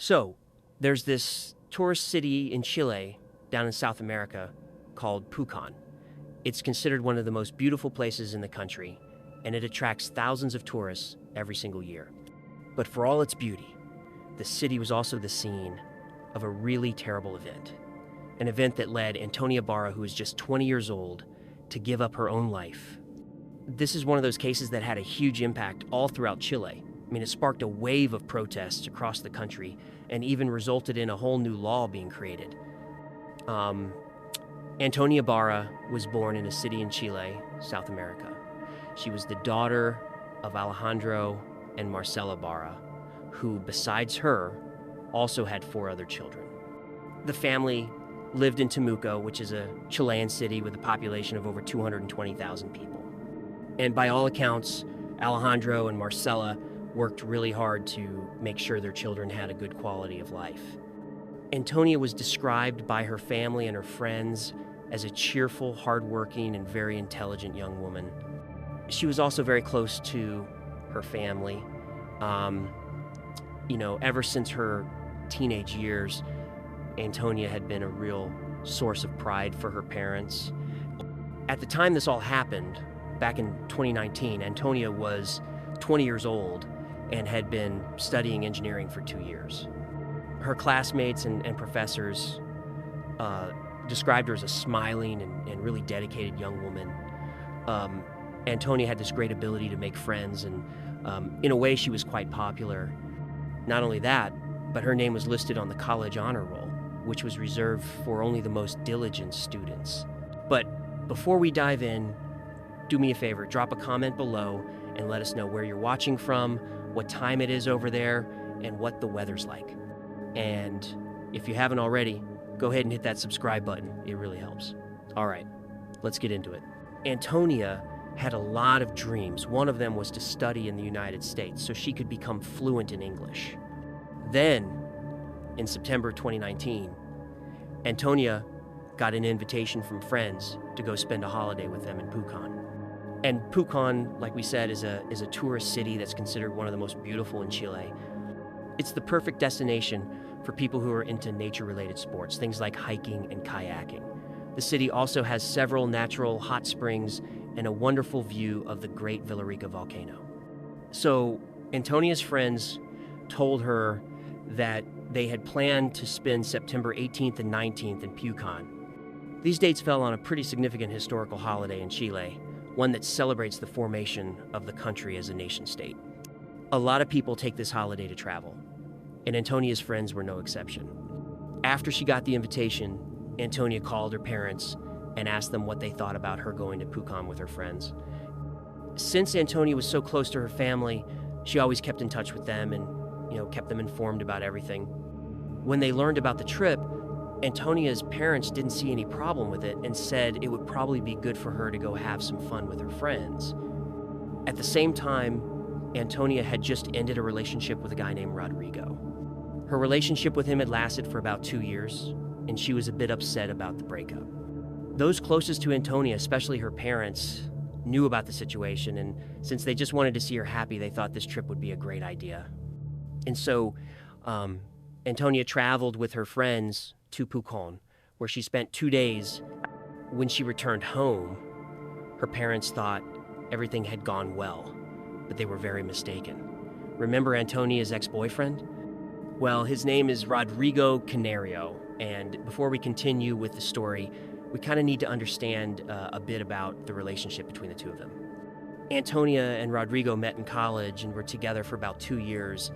So, there's this tourist city in Chile, down in South America, called Pukon. It's considered one of the most beautiful places in the country, and it attracts thousands of tourists every single year. But for all its beauty, the city was also the scene of a really terrible event. An event that led Antonia Barra, who was just 20 years old, to give up her own life. This is one of those cases that had a huge impact all throughout Chile. I mean, it sparked a wave of protests across the country and even resulted in a whole new law being created. Antonia Barra was born in a city in Chile, South America. She was the daughter of Alejandro and Marcela Barra, who, besides her, also had 4 other children. The family lived in Temuco, which is a Chilean city with a population of over 220,000 people. And by all accounts, Alejandro and Marcela worked really hard to make sure their children had a good quality of life. Antonia was described by her family and her friends as a cheerful, hardworking, and very intelligent young woman. She was also very close to her family. Ever since her teenage years, Antonia had been a real source of pride for her parents. At the time this all happened, back in 2019, Antonia was 20 years old and had been studying engineering for 2 years. Her classmates and professors described her as a smiling and really dedicated young woman. Antonia had this great ability to make friends, and in a way she was quite popular. Not only that, but her name was listed on the college honor roll, which was reserved for only the most diligent students. But before we dive in, do me a favor, drop a comment below and let us know where you're watching from, what time it is over there, and what the weather's like. And if you haven't already, go ahead and hit that subscribe button. It really helps. All right, let's get into it. Antonia had a lot of dreams. One of them was to study in the United States so she could become fluent in English. Then, in September 2019, Antonia got an invitation from friends to go spend a holiday with them in Pukon. And Pukon, like we said, is a tourist city that's considered one of the most beautiful in Chile. It's the perfect destination for people who are into nature-related sports, things like hiking and kayaking. The city also has several natural hot springs and a wonderful view of the Great Villarrica volcano. So Antonia's friends told her that they had planned to spend September 18th and 19th in Pukon. These dates fell on a pretty significant historical holiday in Chile, one that celebrates the formation of the country as a nation-state. A lot of people take this holiday to travel, and Antonia's friends were no exception. After she got the invitation, Antonia called her parents and asked them what they thought about her going to Pukon with her friends. Since Antonia was so close to her family, she always kept in touch with them and, kept them informed about everything. When they learned about the trip, Antonia's parents didn't see any problem with it and said it would probably be good for her to go have some fun with her friends. At the same time, Antonia had just ended a relationship with a guy named Rodrigo. Her relationship with him had lasted for about 2 years, and she was a bit upset about the breakup. Those closest to Antonia, especially her parents, knew about the situation, and since they just wanted to see her happy, they thought this trip would be a great idea. And so, Antonia traveled with her friends to Pukon, where she spent 2 days. When she returned home, her parents thought everything had gone well, but they were very mistaken. Remember Antonia's ex-boyfriend? Well, his name is Rodrigo Canario, and before we continue with the story, we kind of need to understand a bit about the relationship between the two of them. Antonia and Rodrigo met in college and were together for about 2 years.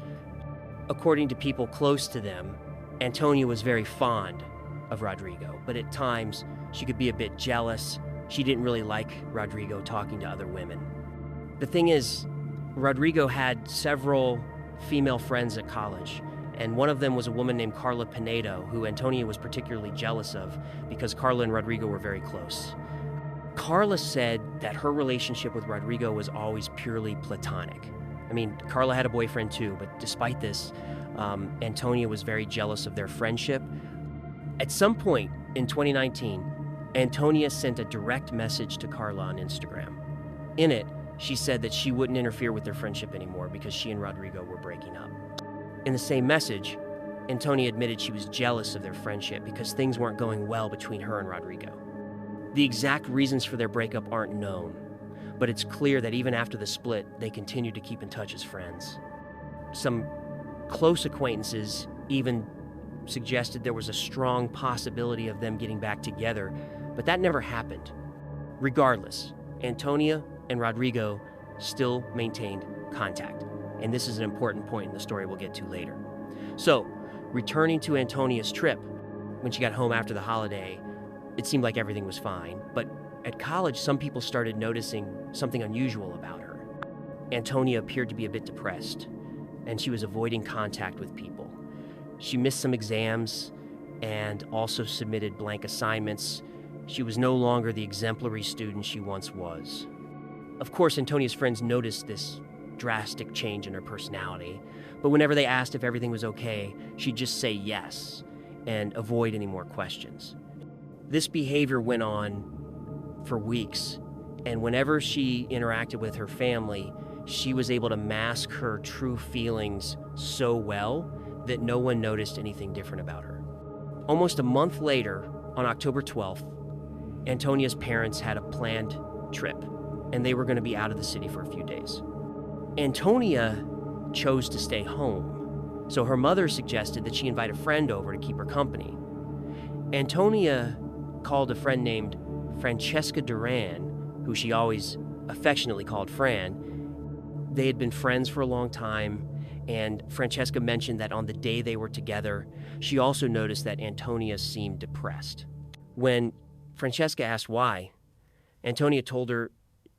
According to people close to them, Antonia was very fond of Rodrigo, but at times she could be a bit jealous. She didn't really like Rodrigo talking to other women. The thing is, Rodrigo had several female friends at college, and one of them was a woman named Carla Pinedo, who Antonia was particularly jealous of because Carla and Rodrigo were very close. Carla said that her relationship with Rodrigo was always purely platonic. I mean, Carla had a boyfriend too, but despite this, Antonia was very jealous of their friendship. At some point in 2019, Antonia sent a direct message to Carla on Instagram. In it, she said that she wouldn't interfere with their friendship anymore because she and Rodrigo were breaking up. In the same message, Antonia admitted she was jealous of their friendship because things weren't going well between her and Rodrigo. The exact reasons for their breakup aren't known, but it's clear that even after the split, they continued to keep in touch as friends. Some close acquaintances even suggested there was a strong possibility of them getting back together, but that never happened. Regardless, Antonia and Rodrigo still maintained contact, and this is an important point in the story we'll get to later. So, returning to Antonia's trip, when she got home after the holiday, it seemed like everything was fine, but at college, some people started noticing something unusual about her. Antonia appeared to be a bit depressed, and she was avoiding contact with people. She missed some exams and also submitted blank assignments. She was no longer the exemplary student she once was. Of course, Antonia's friends noticed this drastic change in her personality, but whenever they asked if everything was okay, she'd just say yes and avoid any more questions. This behavior went on for weeks, and whenever she interacted with her family, she was able to mask her true feelings so well that no one noticed anything different about her. Almost a month later, on October 12th, Antonia's parents had a planned trip, and they were going to be out of the city for a few days. Antonia chose to stay home, so her mother suggested that she invite a friend over to keep her company. Antonia called a friend named Francesca Duran, who she always affectionately called Fran. They had been friends for a long time, and Francesca mentioned that on the day they were together, she also noticed that Antonia seemed depressed. When Francesca asked why, Antonia told her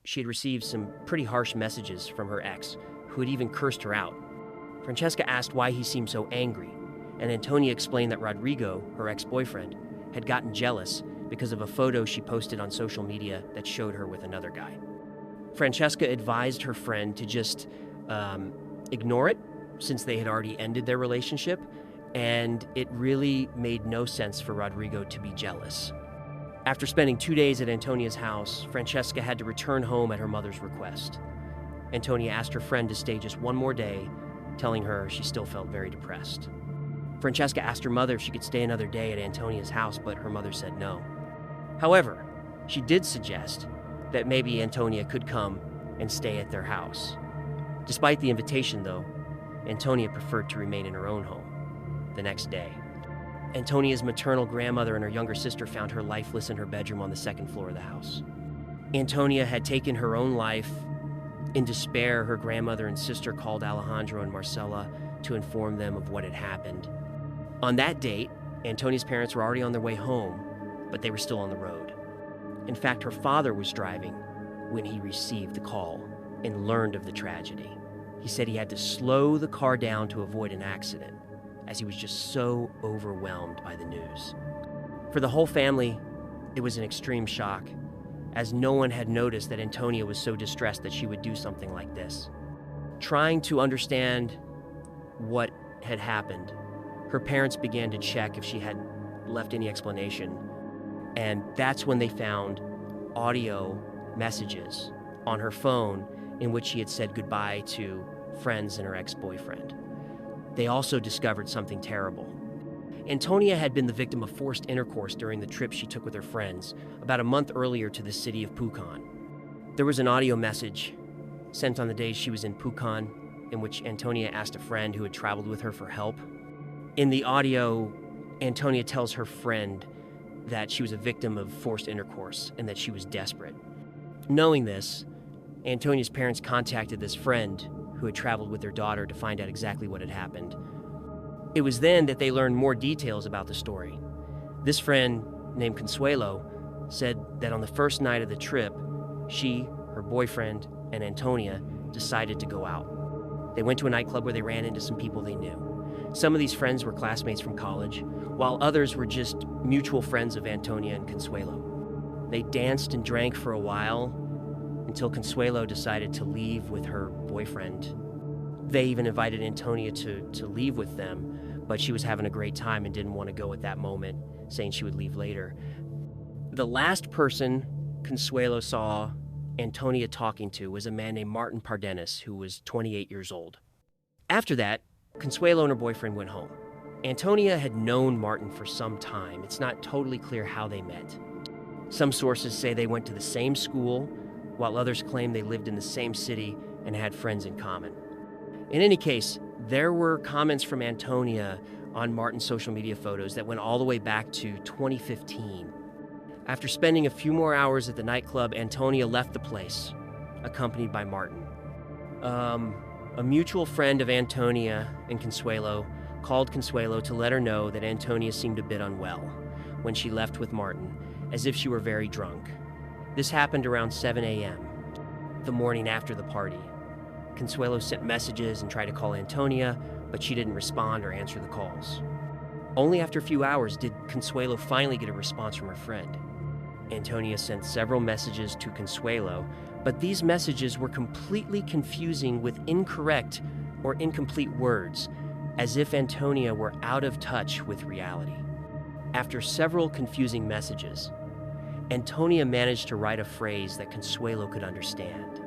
she had received some pretty harsh messages from her ex, who had even cursed her out. Francesca asked why he seemed so angry, and Antonia explained that Rodrigo, her ex-boyfriend, had gotten jealous because of a photo she posted on social media that showed her with another guy. Francesca advised her friend to just ignore it, since they had already ended their relationship, and it really made no sense for Rodrigo to be jealous. After spending 2 days at Antonia's house, Francesca had to return home at her mother's request. Antonia asked her friend to stay just one more day, telling her she still felt very depressed. Francesca asked her mother if she could stay another day at Antonia's house, but her mother said no. However, she did suggest that maybe Antonia could come and stay at their house. Despite the invitation, though, Antonia preferred to remain in her own home. The next day, Antonia's maternal grandmother and her younger sister found her lifeless in her bedroom on the second floor of the house. Antonia had taken her own life. In despair, her grandmother and sister called Alejandro and Marcela to inform them of what had happened. On that date, Antonia's parents were already on their way home, but they were still on the road. In fact, her father was driving when he received the call and learned of the tragedy. He said he had to slow the car down to avoid an accident, as he was just so overwhelmed by the news. For the whole family, it was an extreme shock, as no one had noticed that Antonia was so distressed that she would do something like this. Trying to understand what had happened, her parents began to check if she had left any explanation, and that's when they found audio messages on her phone in which she had said goodbye to friends and her ex-boyfriend. They also discovered something terrible. Antonia had been the victim of forced intercourse during the trip she took with her friends about a month earlier to the city of Pukon. There was an audio message sent on the day she was in Pukon in which Antonia asked a friend who had traveled with her for help. In the audio, Antonia tells her friend that she was a victim of forced intercourse and that she was desperate. Knowing this, Antonia's parents contacted this friend who had traveled with their daughter to find out exactly what had happened. It was then that they learned more details about the story. This friend, named Consuelo, said that on the first night of the trip, she, her boyfriend, and Antonia decided to go out. They went to a nightclub where they ran into some people they knew. Some of these friends were classmates from college, while others were just mutual friends of Antonia and Consuelo. They danced and drank for a while until Consuelo decided to leave with her boyfriend. They even invited Antonia to leave with them, but she was having a great time and didn't want to go at that moment, saying she would leave later. The last person Consuelo saw Antonia talking to was a man named Martin Pardenas, who was 28 years old. After that, Consuelo and her boyfriend went home. Antonia had known Martin for some time. It's not totally clear how they met. Some sources say they went to the same school, while others claim they lived in the same city and had friends in common. In any case, there were comments from Antonia on Martin's social media photos that went all the way back to 2015. After spending a few more hours at the nightclub, Antonia left the place, accompanied by Martin. A mutual friend of Antonia and Consuelo called Consuelo to let her know that Antonia seemed a bit unwell when she left with Martin, as if she were very drunk. This happened around 7 a.m., the morning after the party. Consuelo sent messages and tried to call Antonia, but she didn't respond or answer the calls. Only after a few hours did Consuelo finally get a response from her friend. Antonia sent several messages to Consuelo, but these messages were completely confusing with incorrect or incomplete words, as if Antonia were out of touch with reality. After several confusing messages, Antonia managed to write a phrase that Consuelo could understand.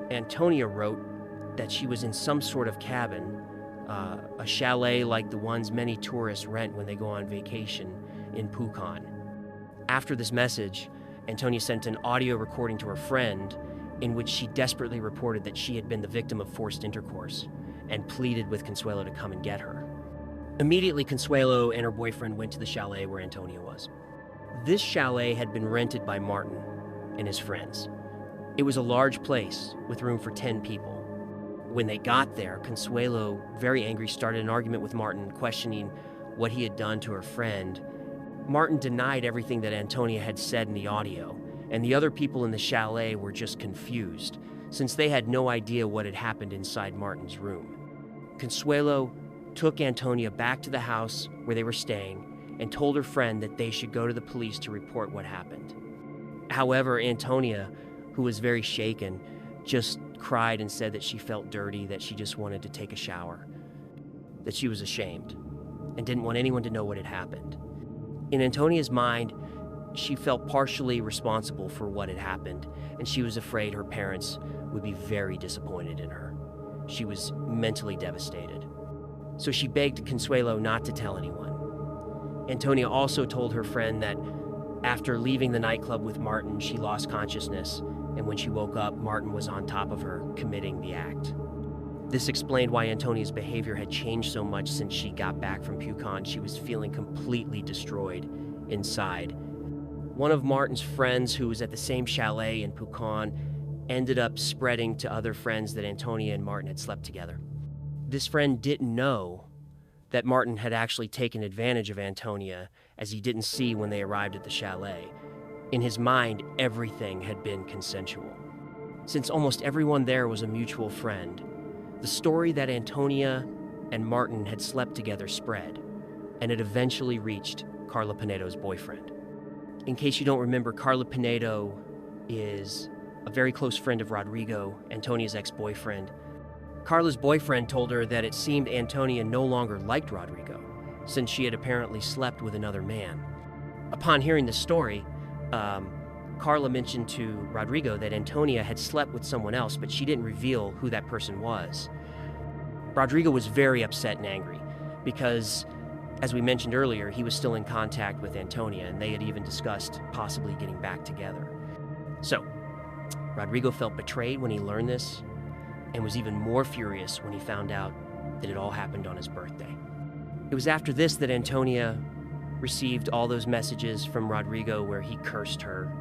Antonia wrote that she was in some sort of cabin, a chalet like the ones many tourists rent when they go on vacation in Pukon. After this message, Antonia sent an audio recording to her friend in which she desperately reported that she had been the victim of forced intercourse and pleaded with Consuelo to come and get her. Immediately, Consuelo and her boyfriend went to the chalet where Antonia was. This chalet had been rented by Martin and his friends. It was a large place with room for 10 people. When they got there, Consuelo, very angry, started an argument with Martin, questioning what he had done to her friend. Martin denied everything that Antonia had said in the audio, and the other people in the chalet were just confused, since they had no idea what had happened inside Martin's room. Consuelo took Antonia back to the house where they were staying and told her friend that they should go to the police to report what happened. However, Antonia, who was very shaken, just cried and said that she felt dirty, that she just wanted to take a shower, that she was ashamed, and didn't want anyone to know what had happened. In Antonia's mind, she felt partially responsible for what had happened, and she was afraid her parents would be very disappointed in her. She was mentally devastated. So she begged Consuelo not to tell anyone. Antonia also told her friend that after leaving the nightclub with Martin, she lost consciousness, and when she woke up, Martin was on top of her, committing the act. This explained why Antonia's behavior had changed so much since she got back from Pukon. She was feeling completely destroyed inside. One of Martin's friends, who was at the same chalet in Pukon, ended up spreading to other friends that Antonia and Martin had slept together. This friend didn't know that Martin had actually taken advantage of Antonia, as he didn't see when they arrived at the chalet. In his mind, everything had been consensual. Since almost everyone there was a mutual friend, the story that Antonia and Martin had slept together spread, and it eventually reached Carla Pinedo's boyfriend. In case you don't remember, Carla Pinedo is a very close friend of Rodrigo, Antonia's ex-boyfriend. Carla's boyfriend told her that it seemed Antonia no longer liked Rodrigo, since she had apparently slept with another man. Upon hearing the story, Carla mentioned to Rodrigo that Antonia had slept with someone else, but she didn't reveal who that person was. Rodrigo was very upset and angry because, as we mentioned earlier, he was still in contact with Antonia, and they had even discussed possibly getting back together. So, Rodrigo felt betrayed when he learned this, and was even more furious when he found out that it all happened on his birthday. It was after this that Antonia received all those messages from Rodrigo where he cursed her.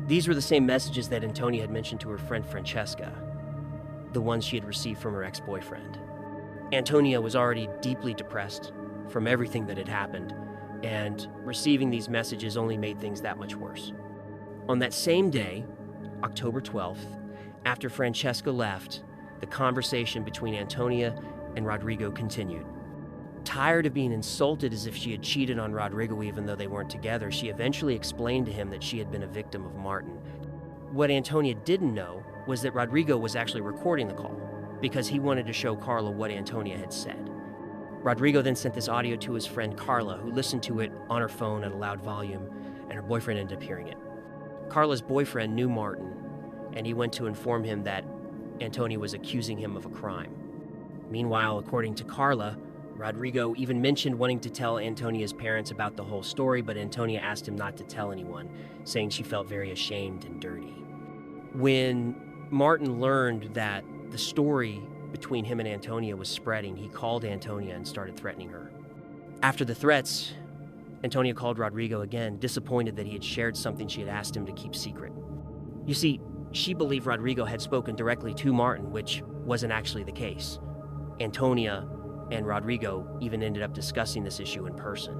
These were the same messages that Antonia had mentioned to her friend Francesca, the ones she had received from her ex-boyfriend. Antonia was already deeply depressed from everything that had happened, and receiving these messages only made things that much worse. On that same day, October 12th, after Francesca left, the conversation between Antonia and Rodrigo continued. Tired of being insulted as if she had cheated on Rodrigo even though they weren't together, she eventually explained to him that she had been a victim of Martin. What Antonia didn't know was that Rodrigo was actually recording the call because he wanted to show Carla what Antonia had said. Rodrigo then sent this audio to his friend Carla, who listened to it on her phone at a loud volume, and her boyfriend ended up hearing it. Carla's boyfriend knew Martin, and he went to inform him that Antonia was accusing him of a crime. Meanwhile, according to Carla, Rodrigo even mentioned wanting to tell Antonia's parents about the whole story, but Antonia asked him not to tell anyone, saying she felt very ashamed and dirty. When Martin learned that the story between him and Antonia was spreading, he called Antonia and started threatening her. After the threats, Antonia called Rodrigo again, disappointed that he had shared something she had asked him to keep secret. You see, she believed Rodrigo had spoken directly to Martin, which wasn't actually the case. Antonia and Rodrigo even ended up discussing this issue in person.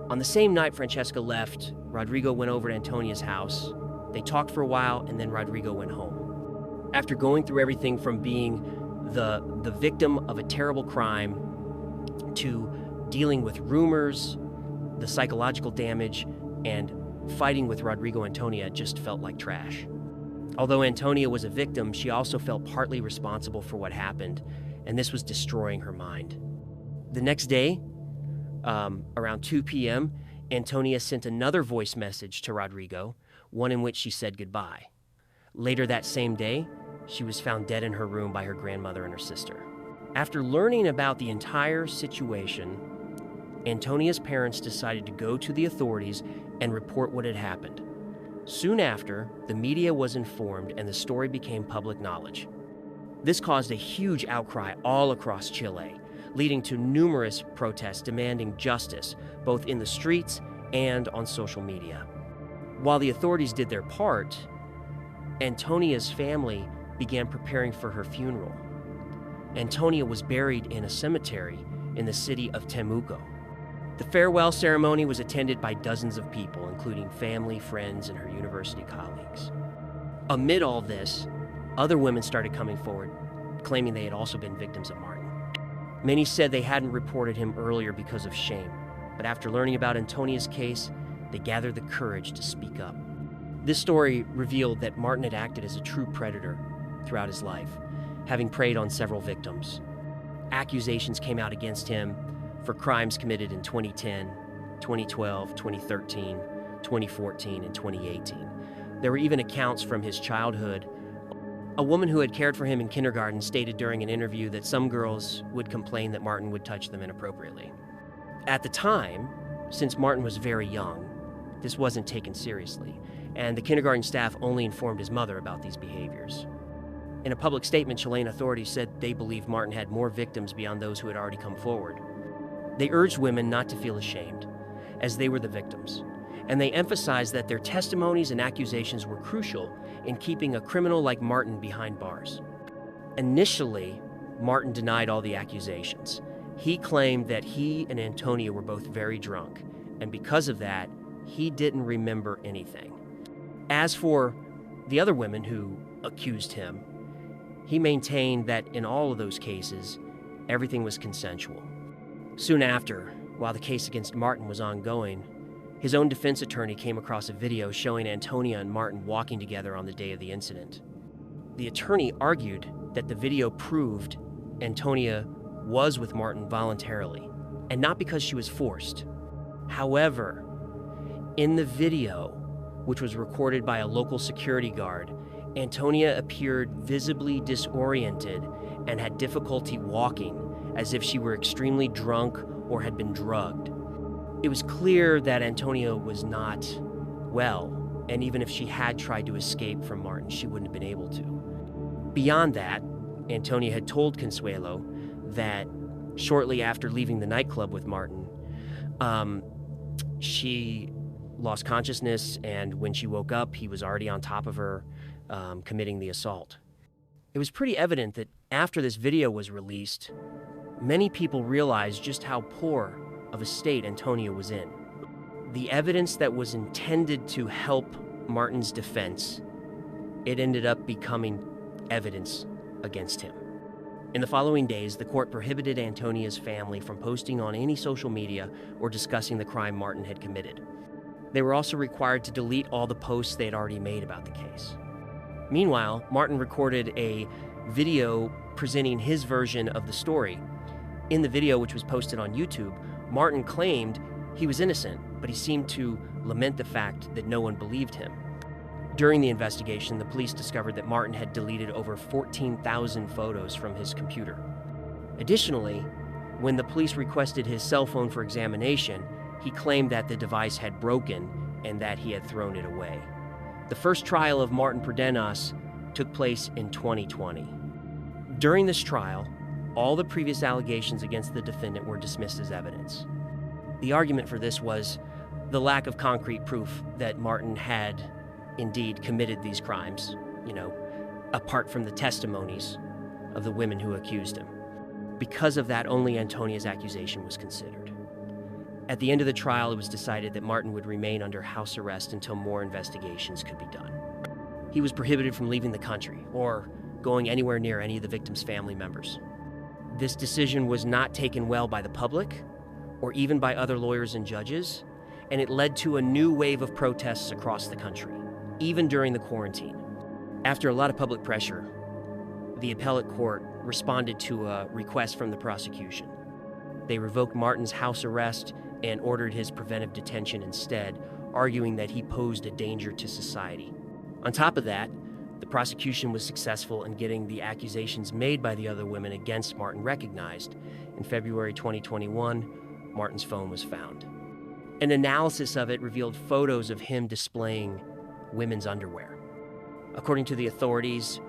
On the same night Francesca left, Rodrigo went over to Antonia's house. They talked for a while, and then Rodrigo went home. After going through everything from being the victim of a terrible crime to dealing with rumors, the psychological damage, and fighting with Rodrigo, Antonia just felt like trash. Although Antonia was a victim, she also felt partly responsible for what happened, and this was destroying her mind. The next day, around 2 p.m., Antonia sent another voice message to Rodrigo, one in which she said goodbye. Later that same day, she was found dead in her room by her grandmother and her sister. After learning about the entire situation, Antonia's parents decided to go to the authorities and report what had happened. Soon after, the media was informed and the story became public knowledge. This caused a huge outcry all across Chile, leading to numerous protests demanding justice, both in the streets and on social media. While the authorities did their part, Antonia's family began preparing for her funeral. Antonia was buried in a cemetery in the city of Temuco. The farewell ceremony was attended by dozens of people, including family, friends, and her university colleagues. Amid all this, other women started coming forward, claiming they had also been victims of Martin. Many said they hadn't reported him earlier because of shame, but after learning about Antonia's case, they gathered the courage to speak up. This story revealed that Martin had acted as a true predator throughout his life, having preyed on several victims. Accusations came out against him for crimes committed in 2010, 2012, 2013, 2014, and 2018. There were even accounts from his childhood. A woman who had cared for him in kindergarten stated during an interview that some girls would complain that Martin would touch them inappropriately. At the time, since Martin was very young, this wasn't taken seriously, and the kindergarten staff only informed his mother about these behaviors. In a public statement, Chilean authorities said they believed Martin had more victims beyond those who had already come forward. They urged women not to feel ashamed, as they were the victims, and they emphasized that their testimonies and accusations were crucial in keeping a criminal like Martin behind bars. Initially, Martin denied all the accusations. He claimed that he and Antonia were both very drunk, and because of that, he didn't remember anything. As for the other women who accused him, he maintained that in all of those cases, everything was consensual. Soon after, while the case against Martin was ongoing, his own defense attorney came across a video showing Antonia and Martin walking together on the day of the incident. The attorney argued that the video proved Antonia was with Martin voluntarily, and not because she was forced. However, in the video, which was recorded by a local security guard, Antonia appeared visibly disoriented and had difficulty walking, as if she were extremely drunk or had been drugged. It was clear that Antonia was not well, and even if she had tried to escape from Martin, she wouldn't have been able to. Beyond that, Antonia had told Consuelo that shortly after leaving the nightclub with Martin, she lost consciousness, and when she woke up, he was already on top of her, committing the assault. It was pretty evident that after this video was released, many people realized just how poor of a state Antonia was in. The evidence that was intended to help Martin's defense, it ended up becoming evidence against him. In the following days, the court prohibited Antonia's family from posting on any social media or discussing the crime Martin had committed. They were also required to delete all the posts they had already made about the case. Meanwhile, Martin recorded a video presenting his version of the story. In the video, which was posted on YouTube, Martin claimed he was innocent, but he seemed to lament the fact that no one believed him. During the investigation, the police discovered that Martin had deleted over 14,000 photos from his computer. Additionally, When the police requested his cell phone for examination, he claimed that the device had broken and that he had thrown it away. The first trial of Martin Prodenas took place in 2020. During this trial, all the previous allegations against the defendant were dismissed as evidence. The argument for this was the lack of concrete proof that Martin had indeed committed these crimes, apart from the testimonies of the women who accused him. Because of that, only Antonia's accusation was considered. At the end of the trial, it was decided that Martin would remain under house arrest until more investigations could be done. He was prohibited from leaving the country or going anywhere near any of the victims' family members. This decision was not taken well by the public or even by other lawyers and judges, and it led to a new wave of protests across the country, even during the quarantine. After a lot of public pressure, the appellate court responded to a request from the prosecution. They revoked Martin's house arrest and ordered his preventive detention instead, arguing that he posed a danger to society. On top of that, the prosecution was successful in getting the accusations made by the other women against Martin recognized. In February 2021, Martin's phone was found. An analysis of it revealed photos of him displaying women's underwear. According to the authorities,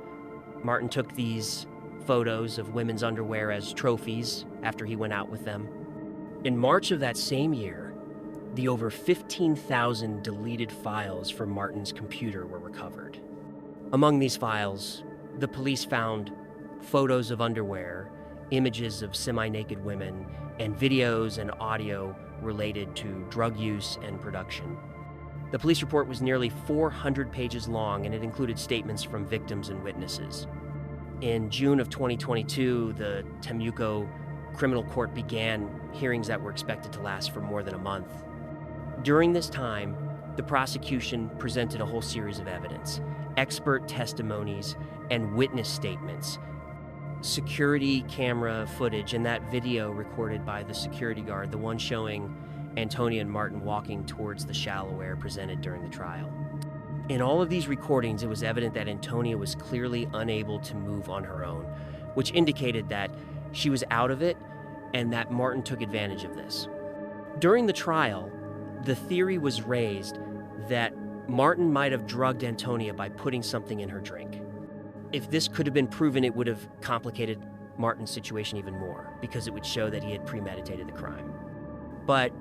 Martin took these photos of women's underwear as trophies after he went out with them. In March of that same year, the over 15,000 deleted files from Martin's computer were recovered. Among these files, the police found photos of underwear, images of semi-naked women, and videos and audio related to drug use and production. The police report was nearly 400 pages long, and it included statements from victims and witnesses. In June of 2022, the Temuco Criminal Court began hearings that were expected to last for more than a month. During this time, the prosecution presented a whole series of evidence, expert testimonies, and witness statements, security camera footage, and that video recorded by the security guard, the one showing Antonia and Martin walking towards the shallow air presented during the trial. In all of these recordings, it was evident that Antonia was clearly unable to move on her own, which indicated that she was out of it and that Martin took advantage of this. During the trial, the theory was raised that Martin might have drugged Antonia by putting something in her drink. If this could have been proven, it would have complicated Martin's situation even more, because it would show that he had premeditated the crime. But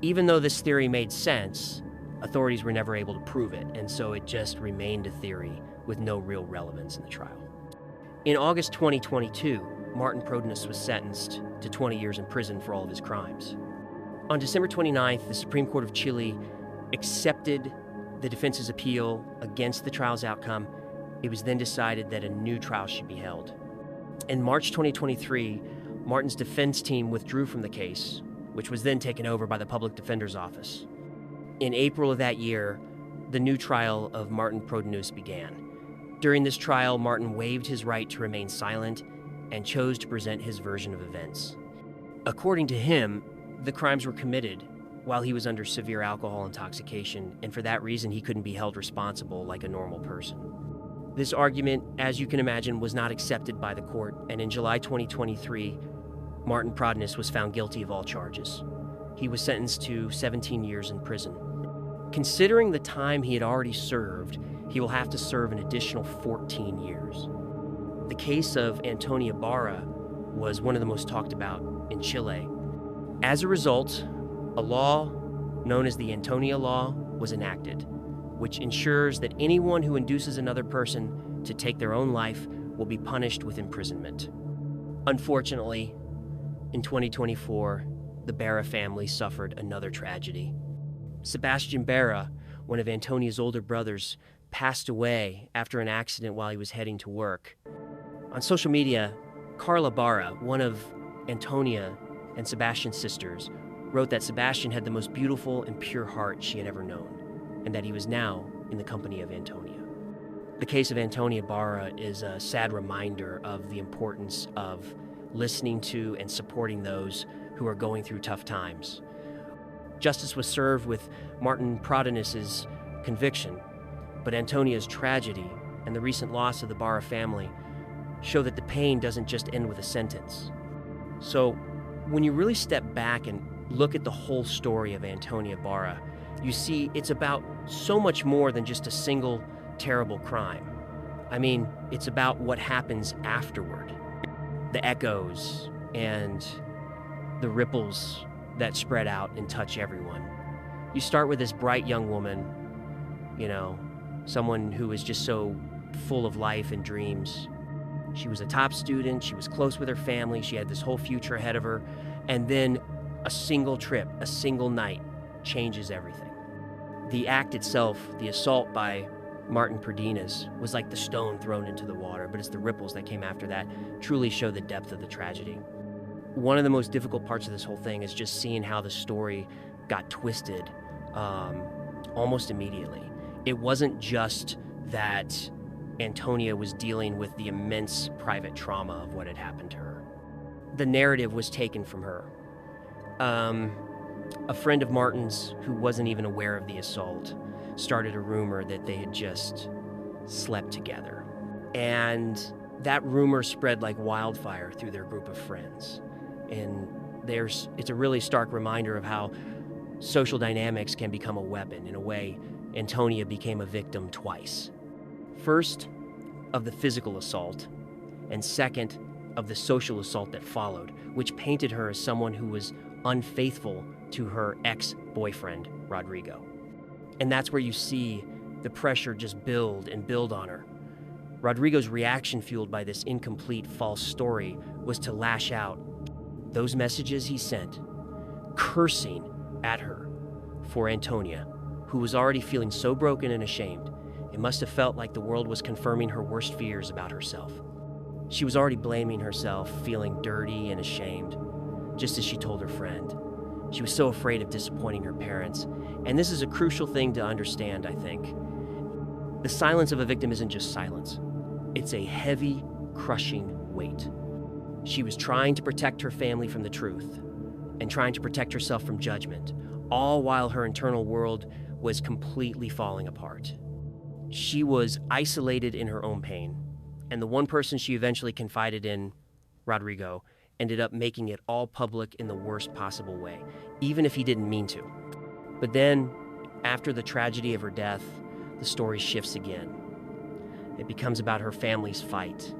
even though this theory made sense, authorities were never able to prove it, and so it just remained a theory with no real relevance in the trial. In August 2022, Martin Prodenas was sentenced to 20 years in prison for all of his crimes. On December 29th, the Supreme Court of Chile accepted the defense's appeal against the trial's outcome. It was then decided that a new trial should be held. In March 2023, Martin's defense team withdrew from the case, which was then taken over by the Public Defender's Office. In April of that year, the new trial of Martin Prodenas began. During this trial, Martin waived his right to remain silent and chose to present his version of events. According to him, the crimes were committed while he was under severe alcohol intoxication, and for that reason he couldn't be held responsible like a normal person. This argument, as you can imagine, was not accepted by the court, and in July 2023, Martin Prodenas was found guilty of all charges. He was sentenced to 17 years in prison. Considering the time he had already served, he will have to serve an additional 14 years. The case of Antonia Barra was one of the most talked about in Chile. As a result, a law known as the Antonia Law was enacted, which ensures that anyone who induces another person to take their own life will be punished with imprisonment. Unfortunately, in 2024, the Barra family suffered another tragedy. Sebastian Barra, one of Antonia's older brothers, passed away after an accident while he was heading to work. On social media, Carla Barra, one of Antonia and Sebastian's sisters, wrote that Sebastian had the most beautiful and pure heart she had ever known, and that he was now in the company of Antonia. The case of Antonia Barra is a sad reminder of the importance of listening to and supporting those who are going through tough times. Justice was served with Martin Prodenas' conviction, but Antonia's tragedy and the recent loss of the Barra family show that the pain doesn't just end with a sentence. So, When you really step back and look at the whole story of Antonia Barra, you see it's about so much more than just a single terrible crime. I mean, it's about what happens afterward. The echoes and the ripples that spread out and touch everyone. You start with this bright young woman, someone who is just so full of life and dreams. She was a top student, she was close with her family, she had this whole future ahead of her, and then a single trip, a single night changes everything. The act itself, the assault by Martin Perdinas, was like the stone thrown into the water, but it's the ripples that came after that truly show the depth of the tragedy. One of the most difficult parts of this whole thing is just seeing how the story got twisted almost immediately. It wasn't just that Antonia was dealing with the immense private trauma of what had happened to her. The narrative was taken from her. A friend of Martin's, who wasn't even aware of the assault, started a rumor that they had just slept together. And that rumor spread like wildfire through their group of friends. And it's a really stark reminder of how social dynamics can become a weapon. In a way, Antonia became a victim twice. First, of the physical assault, and second, of the social assault that followed, which painted her as someone who was unfaithful to her ex-boyfriend, Rodrigo. And that's where you see the pressure just build and build on her. Rodrigo's reaction, fueled by this incomplete false story, was to lash out. Those messages he sent, cursing at her for Antonia, who was already feeling so broken and ashamed. It must have felt like the world was confirming her worst fears about herself. She was already blaming herself, feeling dirty and ashamed, just as she told her friend. She was so afraid of disappointing her parents. And this is a crucial thing to understand, I think. The silence of a victim isn't just silence. It's a heavy, crushing weight. She was trying to protect her family from the truth and trying to protect herself from judgment, all while her internal world was completely falling apart. She was isolated in her own pain, and the one person she eventually confided in, Rodrigo, ended up making it all public in the worst possible way, even if he didn't mean to. But then, after the tragedy of her death, the story shifts again. It becomes about her family's fight,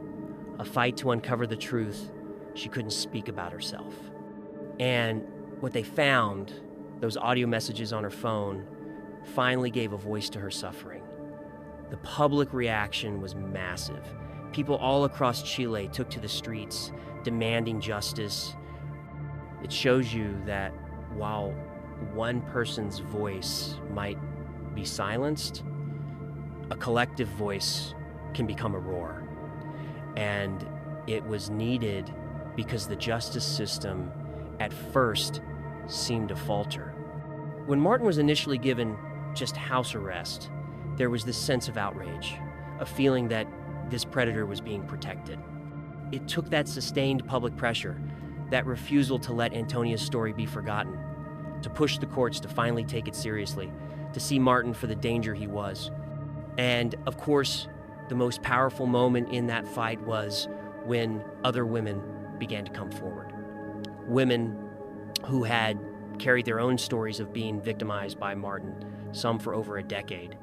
a fight to uncover the truth she couldn't speak about herself. And what they found, those audio messages on her phone, finally gave a voice to her suffering. The public reaction was massive. People all across Chile took to the streets, demanding justice. It shows you that while one person's voice might be silenced, a collective voice can become a roar. And it was needed because the justice system at first seemed to falter. When Martin was initially given just house arrest, there was this sense of outrage, a feeling that this predator was being protected. It took that sustained public pressure, that refusal to let Antonia's story be forgotten, to push the courts to finally take it seriously, to see Martin for the danger he was. And of course, the most powerful moment in that fight was when other women began to come forward. Women who had carried their own stories of being victimized by Martin, some for over a decade.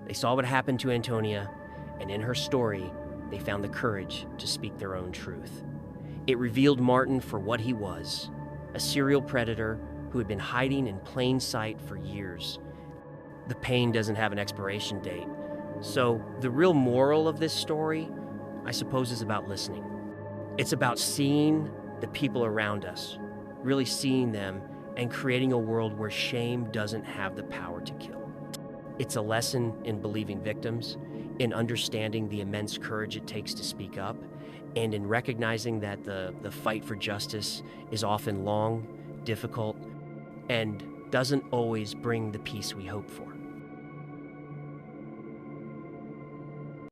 They saw what happened to Antonia, and in her story, they found the courage to speak their own truth. It revealed Martin for what he was, a serial predator who had been hiding in plain sight for years. The pain doesn't have an expiration date. So the real moral of this story, I suppose, is about listening. It's about seeing the people around us, really seeing them, and creating a world where shame doesn't have the power to kill. It's a lesson in believing victims, in understanding the immense courage it takes to speak up, and in recognizing that the fight for justice is often long, difficult, and doesn't always bring the peace we hope for.